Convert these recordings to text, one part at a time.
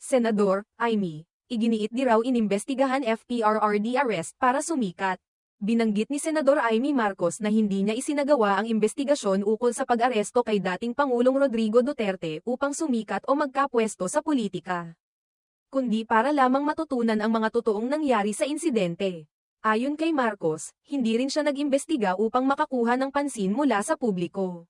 Senador Amy, iginiit di raw inimbestigahan FPRRD arrest para sumikat. Binanggit ni Senador Amy Marcos na hindi niya isinagawa ang investigasyon ukol sa pag-aresto kay dating Pangulong Rodrigo Duterte upang sumikat o magkapwesto sa politika, kundi para lamang matutunan ang mga totoong nangyari sa insidente. Ayon kay Marcos, hindi rin siya nag-imbestiga upang makakuha ng pansin mula sa publiko.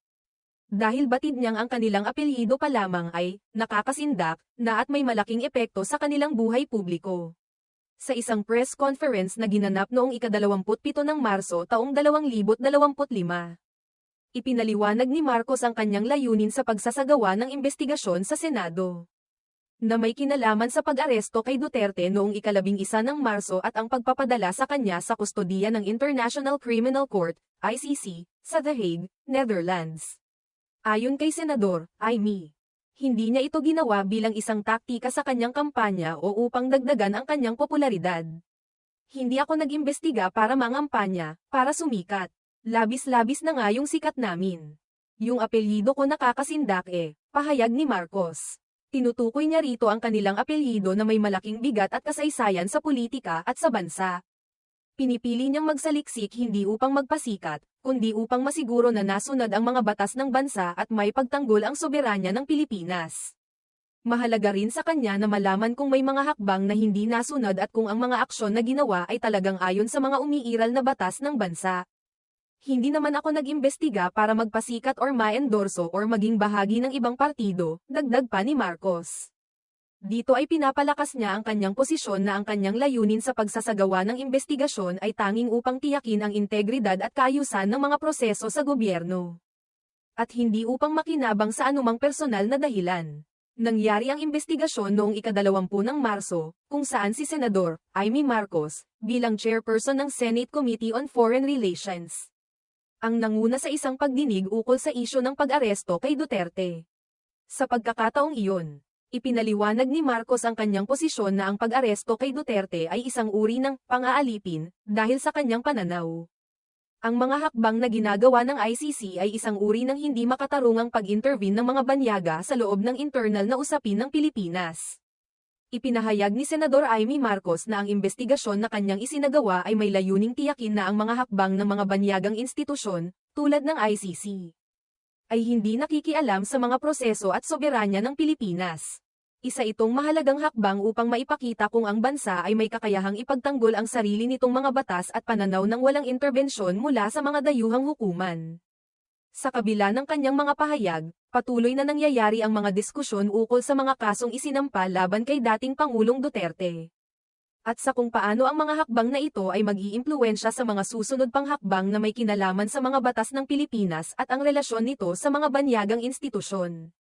Dahil batid niyang ang kanilang apelyido pa lamang ay nakakasindak na at may malaking epekto sa kanilang buhay publiko. Sa isang press conference na ginanap noong ika-27 ng Marso taong 2025, ipinaliwanag ni Marcos ang kanyang layunin sa pagsasagawa ng investigasyon sa Senado, na may kinalaman sa pag-aresto kay Duterte noong ika-11 ng Marso at ang pagpapadala sa kanya sa kustodiya ng International Criminal Court, ICC, sa The Hague, Netherlands. Ayon kay Senador Amy, hindi niya ito ginawa bilang isang taktika sa kanyang kampanya o upang dagdagan ang kanyang popularidad. Hindi ako nag-imbestiga para mangampanya, para sumikat. Labis-labis na nga yung sikat namin. Yung apelyido ko nakakasindak pahayag ni Marcos. Tinutukoy niya rito ang kanilang apelyido na may malaking bigat at kasaysayan sa politika at sa bansa. Pinipili niyang magsaliksik hindi upang magpasikat, kundi upang masiguro na nasunod ang mga batas ng bansa at may pagtanggol ang soberanya ng Pilipinas. Mahalaga rin sa kanya na malaman kung may mga hakbang na hindi nasunod at kung ang mga aksyon na ginawa ay talagang ayon sa mga umiiral na batas ng bansa. Hindi naman ako nag-imbestiga para magpasikat or ma-endorso or maging bahagi ng ibang partido, dagdag pa ni Marcos. Dito ay pinapalakas niya ang kanyang posisyon na ang kanyang layunin sa pagsasagawa ng investigasyon ay tanging upang tiyakin ang integridad at kaayusan ng mga proseso sa gobyerno, at hindi upang makinabang sa anumang personal na dahilan. Nangyari ang investigasyon noong ika-20 ng Marso, kung saan si Senador Amy Marcos, bilang chairperson ng Senate Committee on Foreign Relations, ang nanguna sa isang pagdinig ukol sa isyu ng pag-aresto kay Duterte. Sa pagkakataong iyon, ipinaliwanag ni Marcos ang kanyang posisyon na ang pag-aresto kay Duterte ay isang uri ng pang-aalipin dahil sa kanyang pananaw. Ang mga hakbang na ginagawa ng ICC ay isang uri ng hindi makatarungang pag-intervene ng mga banyaga sa loob ng internal na usapin ng Pilipinas. Ipinahayag ni Senador Amy Marcos na ang investigasyon na kanyang isinagawa ay may layuning tiyakin na ang mga hakbang ng mga banyagang institusyon, tulad ng ICC, ay hindi nakikialam sa mga proseso at soberanya ng Pilipinas. Isa itong mahalagang hakbang upang maipakita kung ang bansa ay may kakayahang ipagtanggol ang sarili nitong mga batas at pananaw ng walang interbensyon mula sa mga dayuhang hukuman. Sa kabila ng kanyang mga pahayag, patuloy na nangyayari ang mga diskusyon ukol sa mga kasong isinampa laban kay dating Pangulong Duterte, at sa kung paano ang mga hakbang na ito ay mag-iimpluwensya sa mga susunod pang hakbang na may kinalaman sa mga batas ng Pilipinas at ang relasyon nito sa mga banyagang institusyon.